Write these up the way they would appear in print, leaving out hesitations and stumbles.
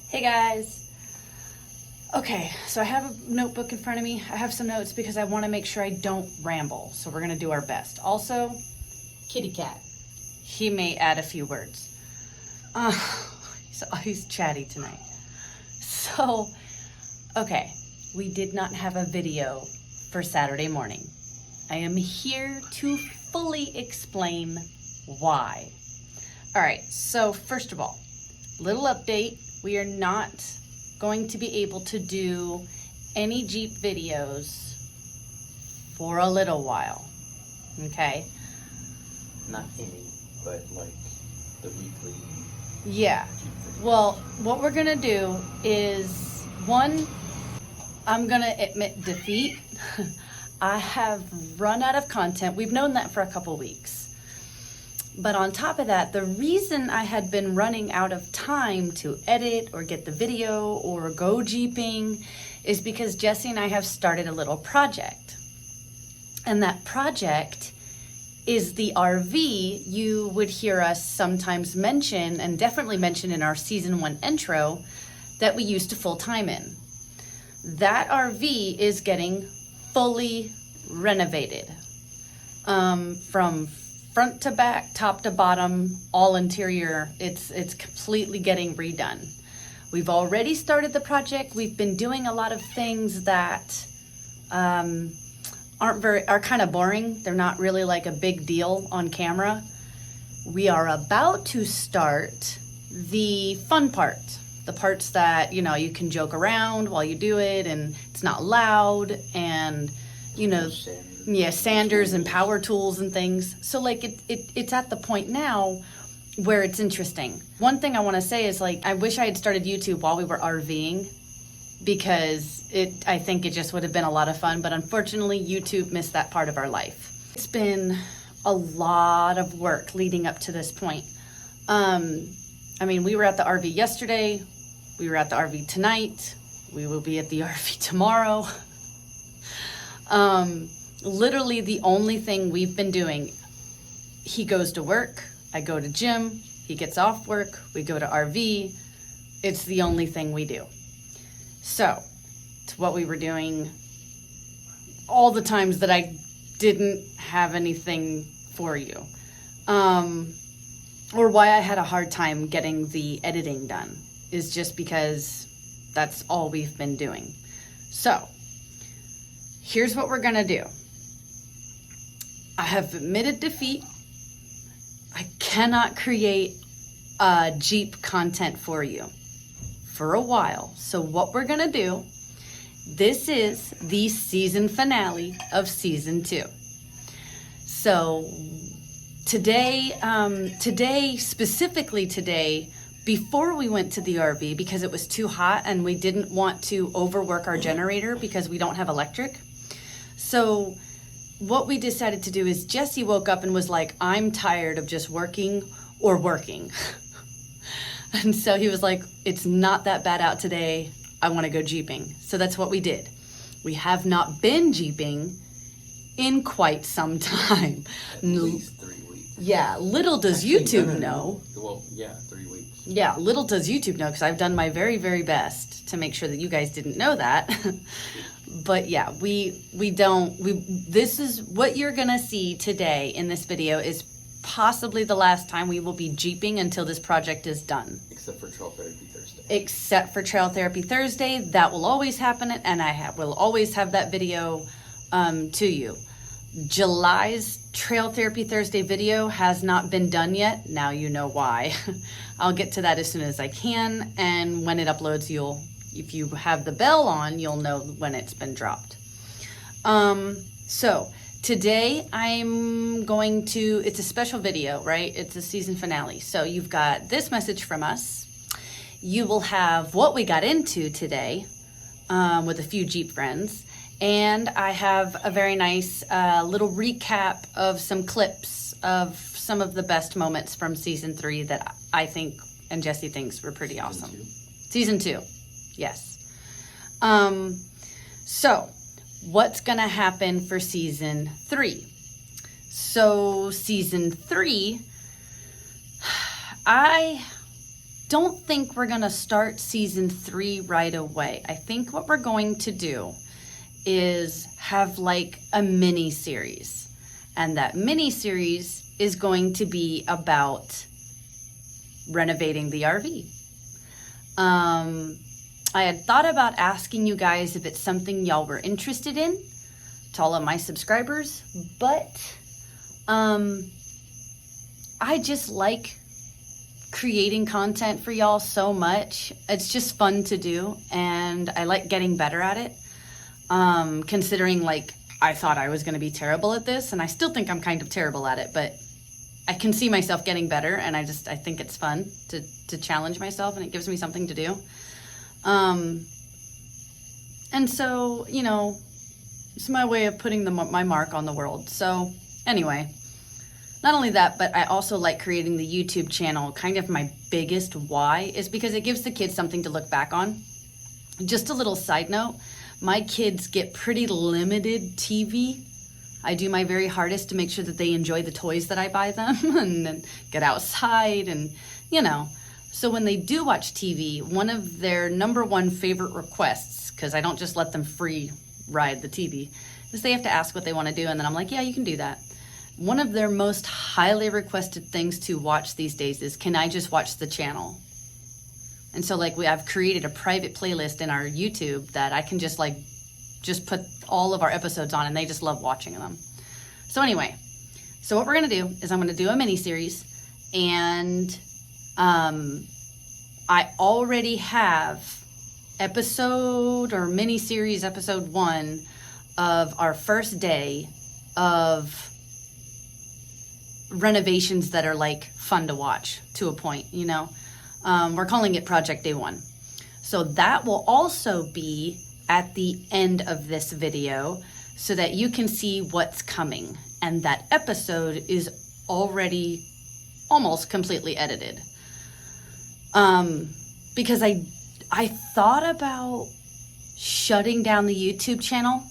Hey guys. Okay, so I have a notebook in front of me. I have some notes because I want to make sure I don't ramble. So we're going to do our best. Also, Kitty cat. he may add a few words. He's chatty tonight. So, okay, we did not have a video for Saturday morning. I am here to fully explain why. All right, so first of all, little update. We are not going to be able to do any Jeep videos for a little while, okay? Not any, but like the weekly. Yeah. Well, what we're gonna do is, one, I'm gonna admit defeat. I have run out of content. We've known that for a couple weeks. But on top of that, the reason I had been running out of time to edit or get the video or go Jeeping is because Jesse and I have started a little project. And that project is the RV you would hear us sometimes mention, and definitely mention in our season 1 intro, that we used to full time in. That RV is getting fully renovated, from front to back, top to bottom, all interior. It's completely getting redone. We've already started the project. We've been doing a lot of things that are kind of boring. They're not really like a big deal on camera. We are about to start the fun part, the parts that, you know, you can joke around while you do it and it's not loud, and, you know, yeah, sanders and power tools and things. So like it's at the point now where it's interesting. One thing I want to say is, like, I wish I had started YouTube while we were RVing, because I think it just would have been a lot of fun, but unfortunately YouTube missed that part of our life. It's been a lot of work leading up to this point. I mean, we were at the RV yesterday, we were at the RV tonight, we will be at the RV tomorrow. Literally the only thing we've been doing, he goes to work, I go to gym, he gets off work, we go to RV. It's the only thing we do. So, it's what we were doing all the times that I didn't have anything for you. Or why I had a hard time getting the editing done, is just because that's all we've been doing. So, here's what we're gonna do. I have admitted defeat. I cannot create Jeep content for you for a while. So what we're gonna do, this is the season finale of season 2. So today, specifically today, before we went to the RV, because it was too hot and we didn't want to overwork our generator because we don't have electric. So what we decided to do is, Jesse woke up and was like, I'm tired of just working or working. And so he was like, it's not that bad out today, I want to go Jeeping. So that's what we did. We have not been Jeeping in quite some time. At least 3 weeks. Yeah, little does YouTube know. Well, yeah, 3 weeks. Yeah, little does YouTube know, because I've done my very, very best to make sure that you guys didn't know that. But yeah, this is what you're gonna see today in this video, is possibly the last time we will be Jeeping until this project is done. Except for Trail Therapy Thursday. Except for Trail Therapy Thursday. That will always happen, and I will always have that video to you. July's Trail Therapy Thursday video has not been done yet. Now you know why. I'll get to that as soon as I can, and when it uploads, if you have the bell on, you'll know when it's been dropped. So today I'm going to, it's a special video, right? It's a season finale. So you've got this message from us. You will have what we got into today with a few Jeep friends. And I have a very nice little recap of some clips of some of the best moments from season 3 that I think and Jesse thinks were pretty awesome. Season 2, yes. So what's gonna happen for season 3? So season 3, I don't think we're gonna start season 3 right away. I think what we're going to do is have like a mini series, and that mini series is going to be about renovating the RV. I had thought about asking you guys if it's something y'all were interested in, to all of my subscribers, but I just like creating content for y'all so much. It's just fun to do, and I like getting better at it. Considering like I thought I was going to be terrible at this, and I still think I'm kind of terrible at it, but I can see myself getting better, and I think it's fun to challenge myself, and it gives me something to do. And so, you know, it's my way of putting my mark on the world. So anyway, not only that, but I also like creating the YouTube channel. Kind of my biggest why is because it gives the kids something to look back on. Just a little side note, my kids get pretty limited TV. I do my very hardest to make sure that they enjoy the toys that I buy them and then get outside and, you know. So when they do watch TV, one of their #1 favorite requests, because I don't just let them free ride the TV, is they have to ask what they want to do, and then I'm like, yeah, you can do that. One of their most highly requested things to watch these days is, can I just watch the channel? And so like I've created a private playlist in our YouTube that I can just put all of our episodes on, and they just love watching them. So anyway, so what we're gonna do is I'm gonna do a mini series, and I already have mini series episode 1 of our first day of renovations that are like fun to watch to a point, you know. We're calling it Project Day 1. So that will also be at the end of this video so that you can see what's coming. And that episode is already almost completely edited. Because I thought about shutting down the YouTube channel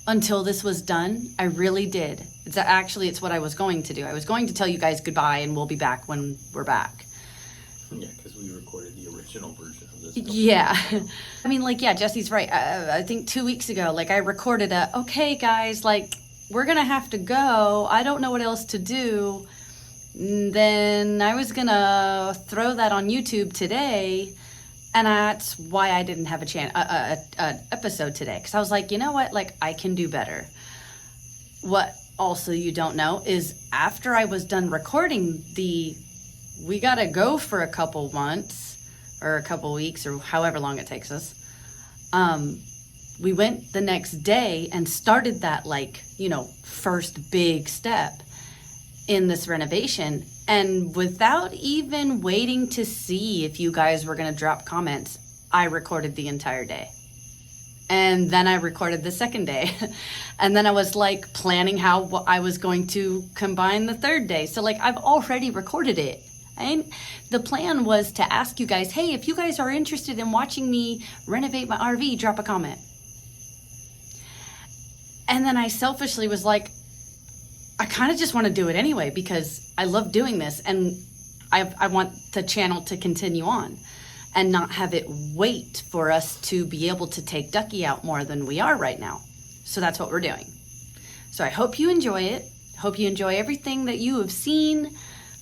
until this was done. I really did. It's what I was going to do. I was going to tell you guys goodbye and we'll be back when we're back. Yeah, because we recorded the original version of this. Yeah. I mean, like, yeah, Jesse's right. I think 2 weeks ago, like, I recorded okay, guys, like, we're going to have to go. I don't know what else to do. And then I was going to throw that on YouTube today. And that's why I didn't have an episode today. Because I was like, you know what? Like, I can do better. What also you don't know is after I was done recording we got to go for a couple months or a couple weeks or however long it takes us. We went the next day and started that, like, you know, first big step in this renovation. And without even waiting to see if you guys were going to drop comments, I recorded the entire day. And then I recorded the second day. And then I was like planning how I was going to combine the third day. So like I've already recorded it. And the plan was to ask you guys, hey, if you guys are interested in watching me renovate my RV, drop a comment. And then I selfishly was like, I kind of just want to do it anyway because I love doing this and I want the channel to continue on and not have it wait for us to be able to take Ducky out more than we are right now. So that's what we're doing. So I hope you enjoy it. Hope you enjoy everything that you have seen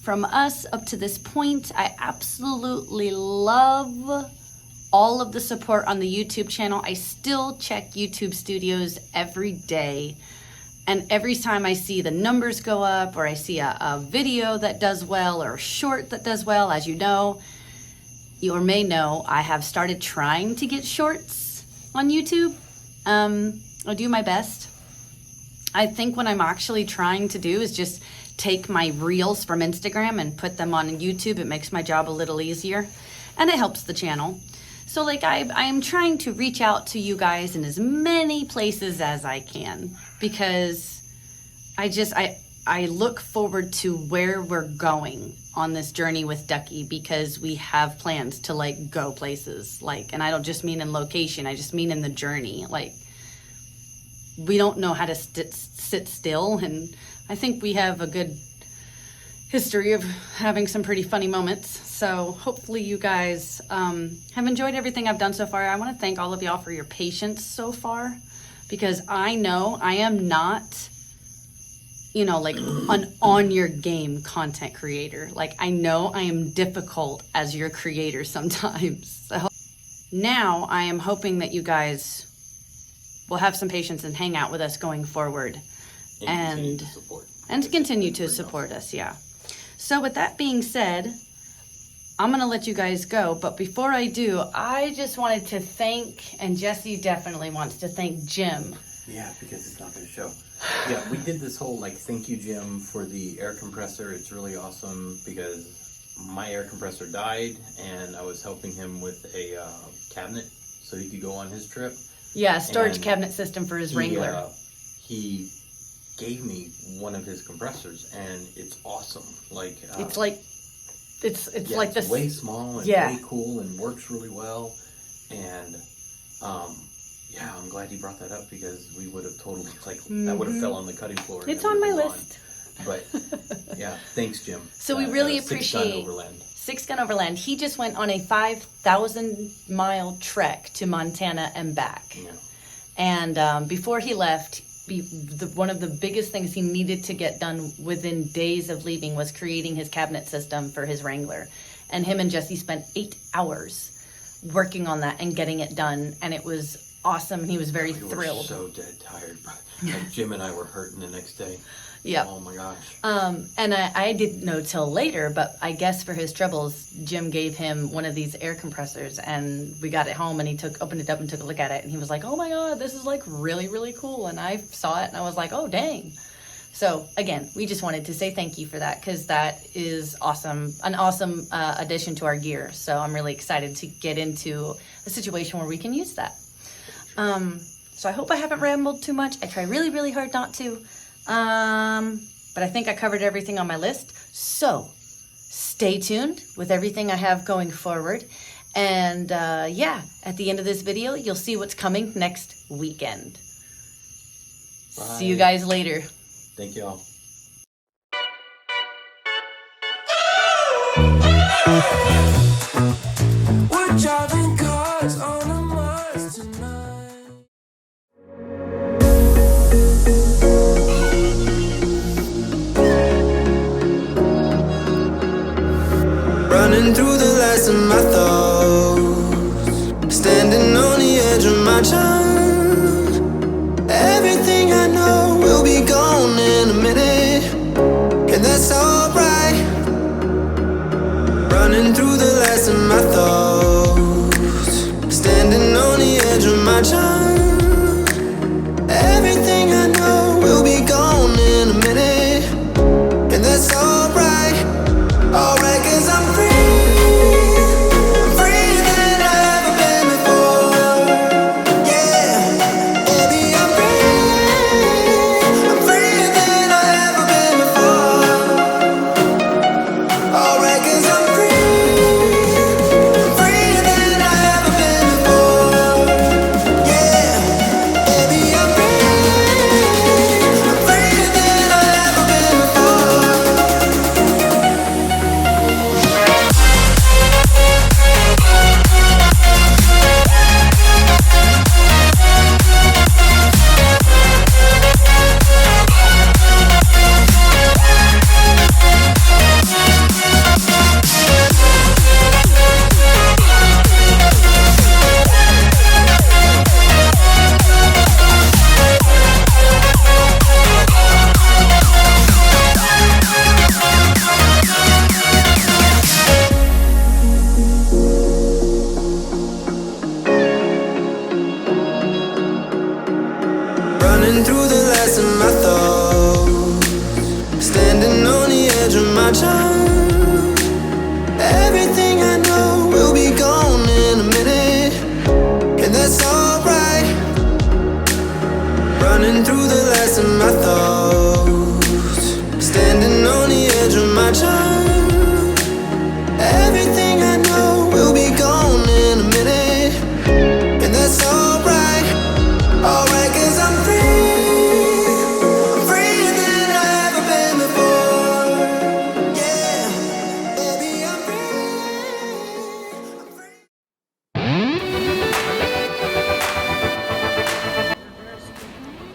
from us up to this point. I absolutely love all of the support on the YouTube channel. I still check YouTube Studios every day. And every time I see the numbers go up or I see a video that does well or a short that does well, as you know, you or may know, I have started trying to get shorts on YouTube. I'll do my best. I think what I'm actually trying to do is just take my reels from Instagram and put them on YouTube. It makes my job a little easier and it helps the channel. So like I'm trying to reach out to you guys in as many places as I can because I look forward to where we're going on this journey with Ducky because we have plans to like go places, like, and I don't just mean in location, I just mean in the journey. Like, we don't know how to sit still, and I think we have a good history of having some pretty funny moments. So hopefully you guys have enjoyed everything I've done so far. I want to thank all of y'all for your patience so far, because I know I am not, you know, like an on your game content creator. Like, I know I am difficult as your creator sometimes. So now I am hoping that you guys will have some patience and hang out with us going forward and continue to support us. Yeah. So with that being said, I'm gonna let you guys go, but before I do, I just wanted to thank, and Jesse definitely wants to thank Jim. Yeah, because it's not gonna show. Yeah, we did this whole like thank you Jim for the air compressor. It's really awesome because my air compressor died and I was helping him with a cabinet so he could go on his trip. Yeah, storage cabinet system for his Wrangler. He gave me one of his compressors and it's awesome. Like it's like this way small and way cool and works really well. And yeah, I'm glad you brought that up because we would have totally that would have fell on the cutting floor. It's on my list. But yeah, thanks Jim. So we really appreciate 6 Gun Overland. He just went on a 5,000 mile trek to Montana and back. Yeah. And before he left, one of the biggest things he needed to get done within days of leaving was creating his cabinet system for his Wrangler. And him and Jesse spent 8 hours working on that and getting it done. And it was awesome. He was very thrilled. We were so dead tired. Like Jim and I were hurting the next day. Yeah. Oh my gosh. And I didn't know till later, but I guess for his troubles, Jim gave him one of these air compressors, and we got it home, and he opened it up and took a look at it, and he was like, "Oh my God, this is like really, really cool." And I saw it, and I was like, "Oh dang!" So again, we just wanted to say thank you for that, because that is awesome, an awesome addition to our gear. So I'm really excited to get into a situation where we can use that. So I hope I haven't rambled too much. I try really, really hard not to. But I think I covered everything on my list. So stay tuned with everything I have going forward. And yeah, at the end of this video, you'll see what's coming next weekend. Bye. See you guys later. Thank you all. We're driving cars on a Mars tonight. Running through the last of my thoughts, standing on the edge of my time. Everything I know will be gone in a minute, and that's alright. Running through the last of my thoughts, standing on the edge of my time. Everything I know will be gone in a minute, and that's alright. Alright, 'cause I'm free. I'm freer than I've ever been before. Yeah, baby, I'm free. I'm freer than I've ever been before.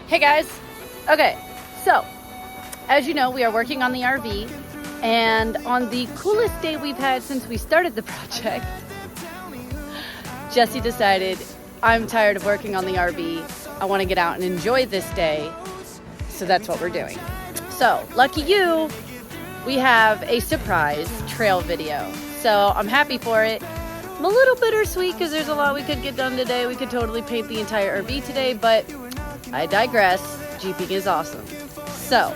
Hey guys. Okay, so as you know, we are working on the RV, and on the coolest day we've had since we started the project, Jesse decided, I'm tired of working on the RV. I want to get out and enjoy this day. So that's what we're doing. So lucky you, we have a surprise trail video. So I'm happy for it. I'm a little bittersweet because there's a lot we could get done today. We could totally paint the entire RV today, but I digress. Jeeping is awesome. So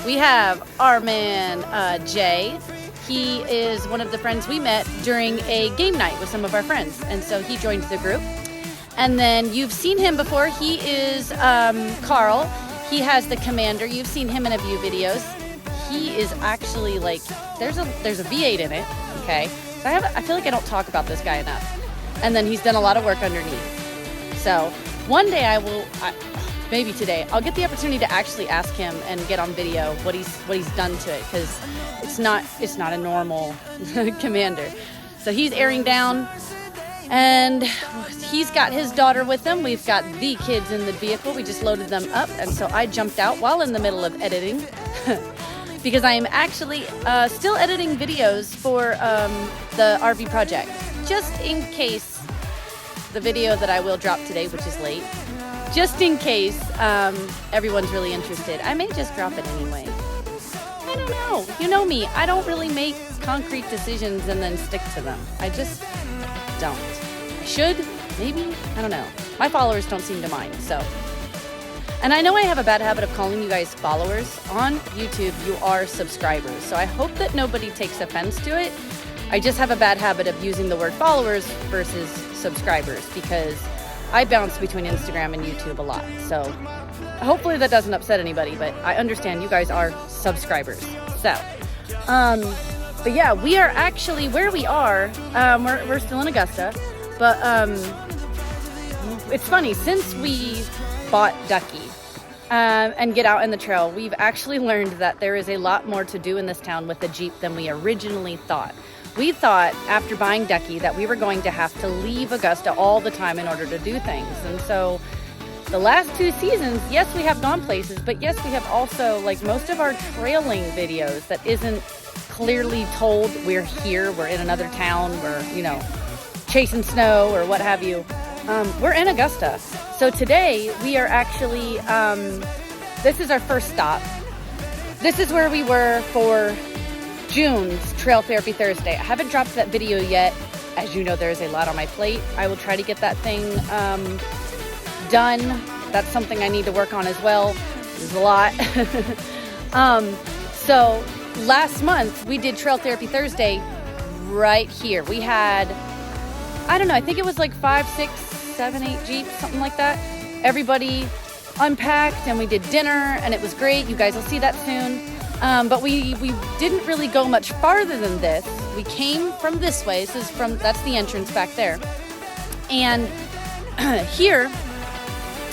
we have our man Jay. He is one of the friends we met during a game night with some of our friends, and so he joined the group. And then you've seen him before. He is Carl. He has the Commander. You've seen him in a few videos. He is actually like, there's a V8 in it. Okay, so I feel like I don't talk about this guy enough. And then he's done a lot of work underneath. So one day maybe today, I'll get the opportunity to actually ask him and get on video what he's done to it, because it's not a normal Commander. So he's airing down, and he's got his daughter with him. We've got the kids in the vehicle. We just loaded them up, and so I jumped out while in the middle of editing because I am actually still editing videos for the RV project, just in case the video that I will drop today, which is late, just in case everyone's really interested. I may just drop it anyway. I don't know. You know me. I don't really make concrete decisions and then stick to them. I just don't. I should, maybe. I don't know. My followers don't seem to mind, so. And I know I have a bad habit of calling you guys followers. On YouTube, you are subscribers. So I hope that nobody takes offense to it. I just have a bad habit of using the word followers versus subscribers, because I bounce between Instagram and YouTube a lot. So hopefully that doesn't upset anybody, but I understand you guys are subscribers. So, but yeah, we are actually where we are. We're still in Augusta, but it's funny, since we bought Ducky and get out in the trail, we've actually learned that there is a lot more to do in this town with the Jeep than we originally thought. We thought after buying Ducky that we were going to have to leave Augusta all the time in order to do things. And so the last 2 seasons, yes, we have gone places, but yes, we have also, like, most of our trailing videos that isn't clearly told we're here, we're in another town, we're, you know, chasing snow or what have you. We're in Augusta. So today we are actually, this is our first stop. This is where we were for June's Trail Therapy Thursday. I haven't dropped that video yet. As you know, there's a lot on my plate. I will try to get that thing done. That's something I need to work on as well. There's a lot. So last month we did Trail Therapy Thursday right here. We had, I don't know, I think it was like 5, 6, 7, 8 Jeeps, something like that. Everybody unpacked and we did dinner and it was great. You guys will see that soon. But we didn't really go much farther than this. We came from this way. That's the entrance back there. And here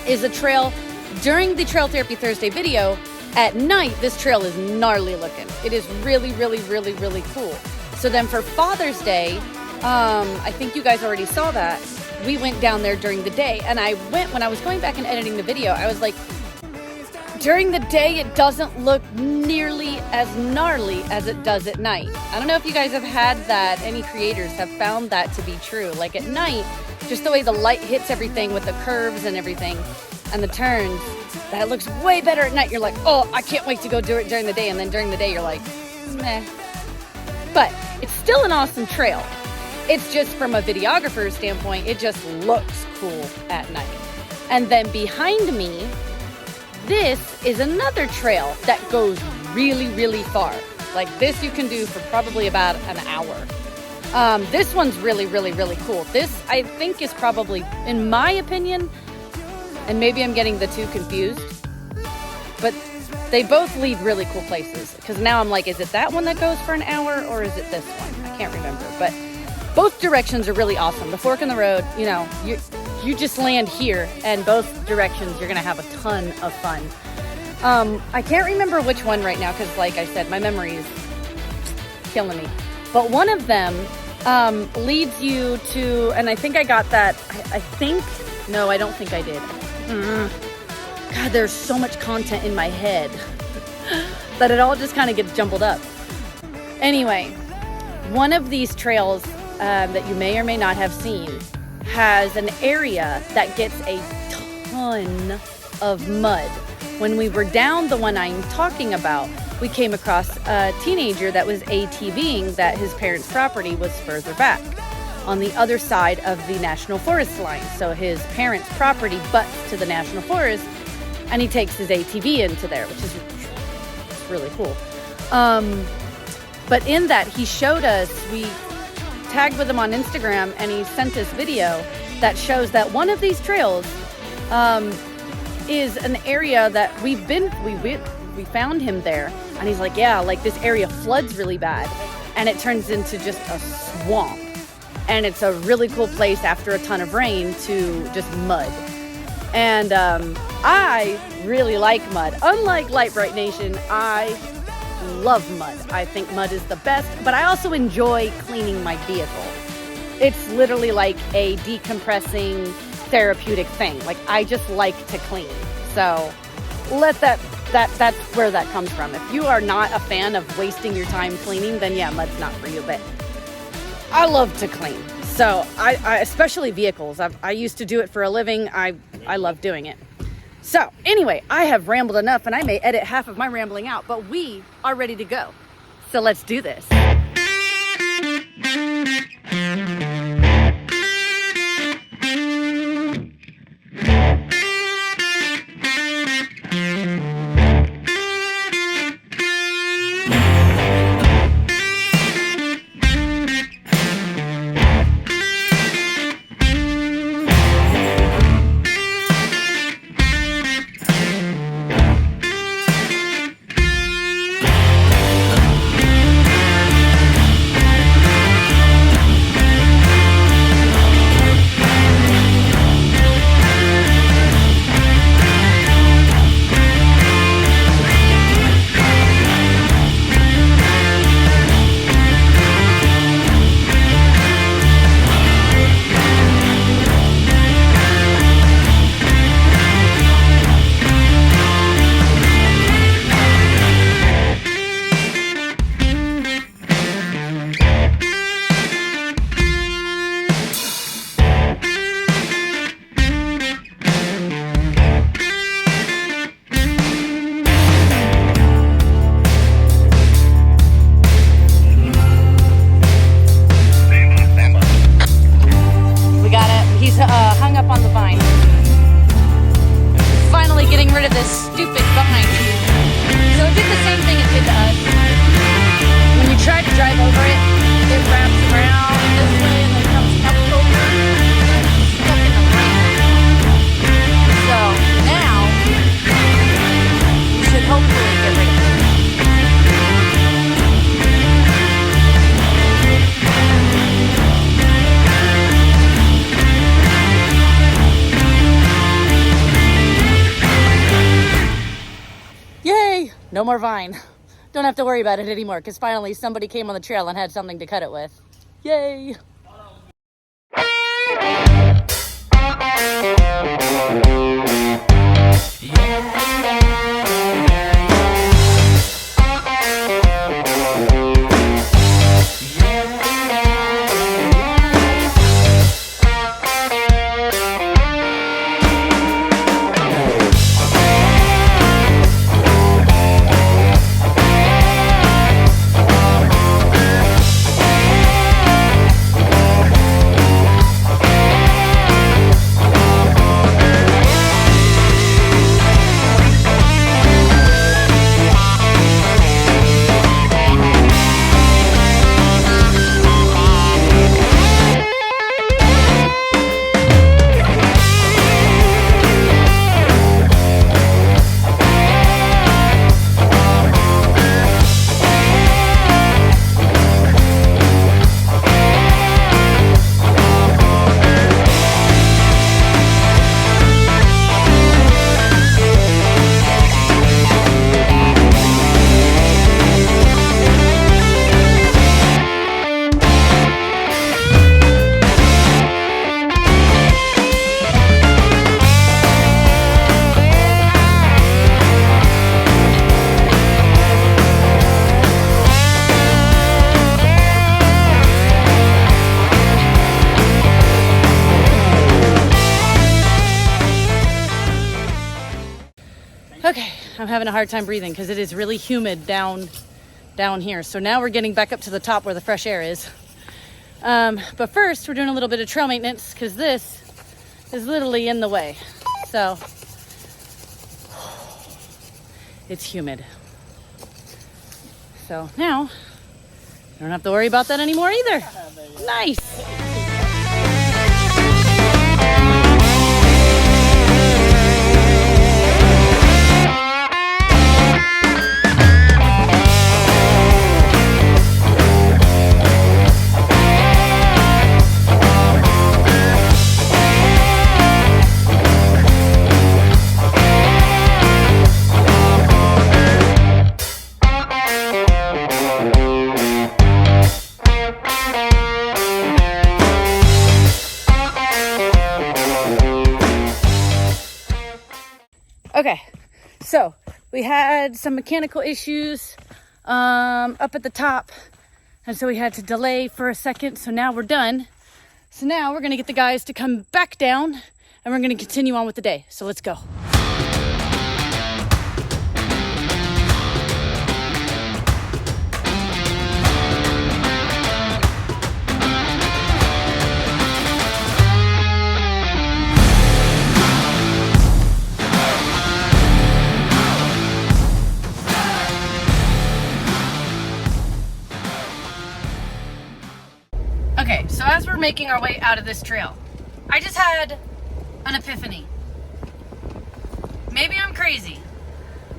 is a trail. During the Trail Therapy Thursday video, at night, this trail is gnarly looking. It is really, really, really, really cool. So then for Father's Day, I think you guys already saw that, we went down there during the day. And when I was going back and editing the video, I was like, during the day, it doesn't look nearly as gnarly as it does at night. I don't know if you guys have had that. Any creators have found that to be true. Like at night, just the way the light hits everything with the curves and everything and the turns, that looks way better at night. You're like, oh, I can't wait to go do it during the day. And then during the day, you're like, meh. But it's still an awesome trail. It's just from a videographer's standpoint, it just looks cool at night. And then behind me, this is another trail that goes really, really far. Like this you can do for probably about an hour. This one's really, really, really cool. This, I think, is probably, in my opinion, and maybe I'm getting the two confused, but they both lead really cool places. Because now I'm like, is it that one that goes for an hour or is it this one? I can't remember. But both directions are really awesome. The fork in the road, you know, you just land here, and both directions you're gonna have a ton of fun. I can't remember which one right now because, like I said, my memory is killing me. But one of them leads you to, and I think I got that. I think, no, I don't think I did. God, there's so much content in my head that it all just kind of gets jumbled up. Anyway, one of these trails that you may or may not have seen has an area that gets a ton of mud. When we were down the one I'm talking about, we came across a teenager that was ATVing that his parents' property was further back on the other side of the National Forest line. So his parents' property butts to the National Forest, and he takes his ATV into there, which is really cool. But in that, he showed us, we tagged with him on Instagram, and he sent us video that shows that one of these trails is an area that we found him there, and he's like, yeah, like this area floods really bad, and it turns into just a swamp, and it's a really cool place after a ton of rain to just mud. And I really like mud. Unlike Light Bright Nation, I love mud. I think mud is the best, but I also enjoy cleaning my vehicle. It's literally like a decompressing therapeutic thing. Like, I just like to clean. So that's where that comes from. If you are not a fan of wasting your time cleaning, then yeah, mud's not for you. But I love to clean. So I especially vehicles. I used to do it for a living. I love doing it. So anyway, I have rambled enough, and I may edit half of my rambling out, but we are ready to go. So let's do this. No more vine. Don't have to worry about it anymore, because finally somebody came on the trail and had something to cut it with. Yay! I'm having a hard time breathing because it is really humid down here. So now we're getting back up to the top where the fresh air is. But first we're doing a little bit of trail maintenance because this is literally in the way. So it's humid. So now I don't have to worry about that anymore either. Nice. Okay, so we had some mechanical issues up at the top, and so we had to delay for a second. So now we're done. So now we're gonna get the guys to come back down, and we're gonna continue on with the day. So let's go. Okay, so as we're making our way out of this trail, I just had an epiphany. Maybe I'm crazy,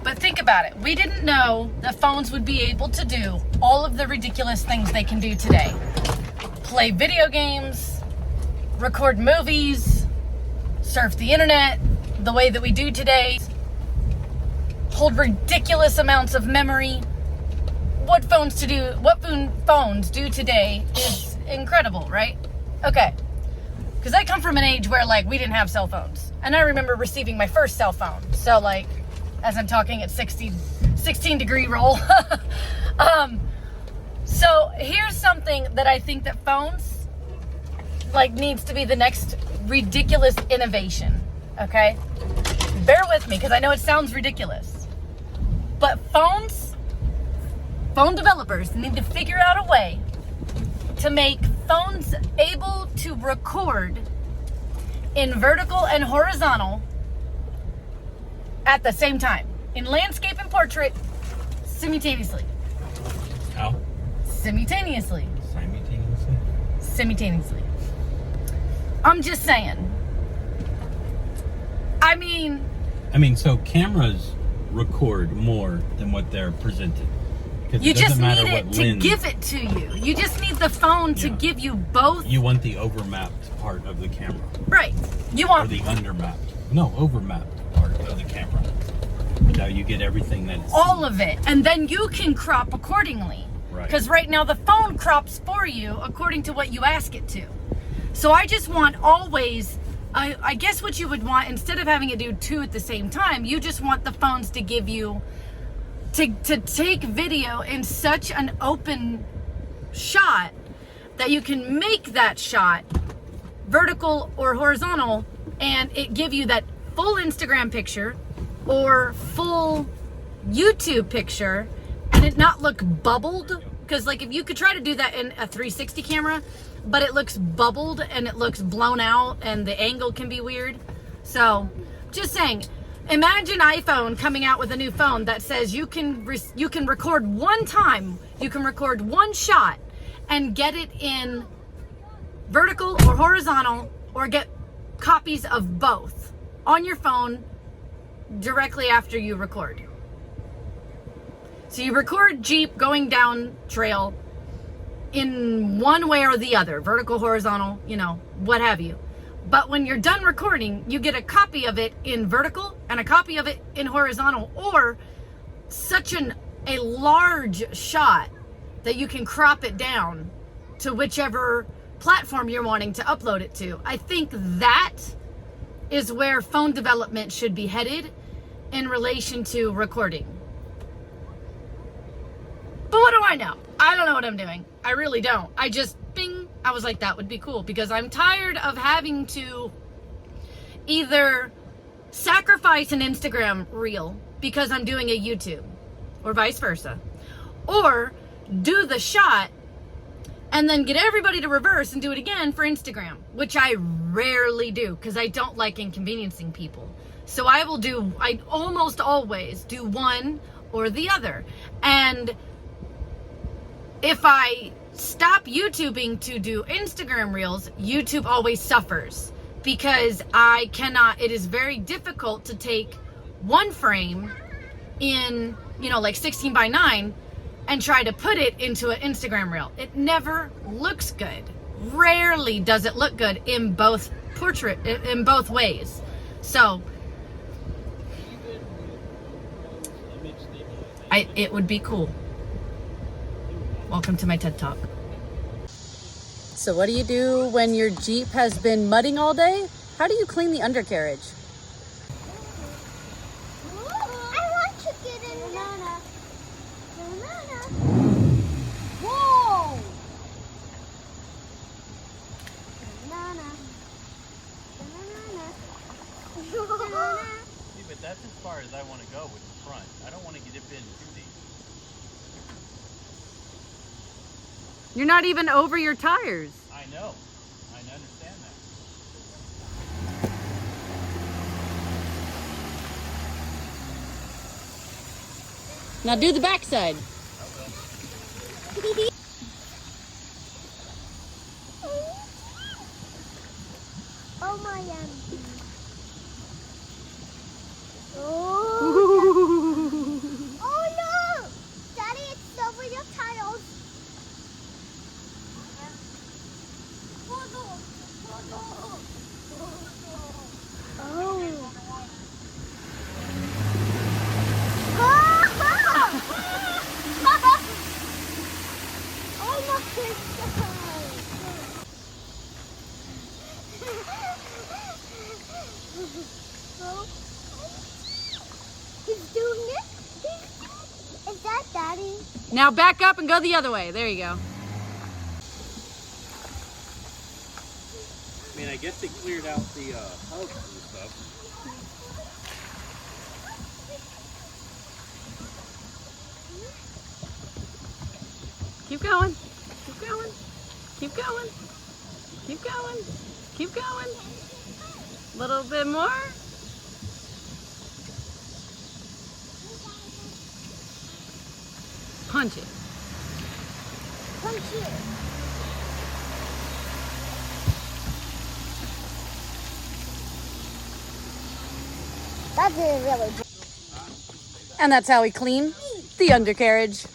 but think about it. We didn't know that phones would be able to do all of the ridiculous things they can do today. Play video games, record movies, surf the internet the way that we do today, hold ridiculous amounts of memory. What phones do today is incredible, right? Okay, because I come from an age where like we didn't have cell phones, and I remember receiving my first cell phone. So like, as I'm talking at 16 degree roll. So here's something that I think that phones like needs to be the next ridiculous innovation. Okay, bear with me because I know it sounds ridiculous, but phone developers need to figure out a way to make phones able to record in vertical and horizontal at the same time, in landscape and portrait simultaneously. How? Simultaneously. Simultaneously? I'm just saying. I mean, so cameras record more than what they're presented. You just need it to give it to you. You just need the phone to give you both. You want the overmapped part of the camera. Right. You want... Or the undermapped. No, overmapped part of the camera. Now you get everything that's... all of it. And then you can crop accordingly. Right. Because right now the phone crops for you according to what you ask it to. So I just want always... I guess what you would want, instead of having it do two at the same time, you just want the phones to give you... To take video in such an open shot that you can make that shot vertical or horizontal and it give you that full Instagram picture or full YouTube picture and it not look bubbled. Because like if you could try to do that in a 360 camera, but it looks bubbled and it looks blown out and the angle can be weird. So just saying, imagine iPhone coming out with a new phone that says you can record one time, you can record one shot and get it in vertical or horizontal or get copies of both on your phone directly after you record. So you record Jeep going down trail in one way or the other, vertical, horizontal, you know, what have you. But when you're done recording, you get a copy of it in vertical and a copy of it in horizontal, or such a large shot that you can crop it down to whichever platform you're wanting to upload it to. I think that is where phone development should be headed in relation to recording. But what do I know? I don't know what I'm doing. I really don't. I just, bing, I was like, that would be cool, because I'm tired of having to either sacrifice an Instagram reel because I'm doing a YouTube, or vice versa. Or do the shot and then get everybody to reverse and do it again for Instagram, which I rarely do because I don't like inconveniencing people. So I almost always do one or the other. And if I stop YouTubing to do Instagram Reels, YouTube always suffers because it is very difficult to take one frame in, like 16 by 9 and try to put it into an Instagram Reel. It never looks good. Rarely does it look good in both ways. So it would be cool. Welcome to my TED Talk. So what do you do when your Jeep has been mudding all day? How do you clean the undercarriage? I want to get in banana. Whoa! Banana. See, but that's as far as I want to go with the front. I don't want to get it in too deep. You're not even over your tires. I know. I understand that. Now do the backside. Oh my God. Oh no! Daddy, it's over your tires. He's doing it? Is that Daddy? Now back up and go the other way. There you go. I mean, I guess they cleared out the hubs and stuff. Keep going. Keep going. Keep going. Keep going. Keep going. A little bit more. Punch it. Punch it. That didn't really. And that's how we clean the undercarriage.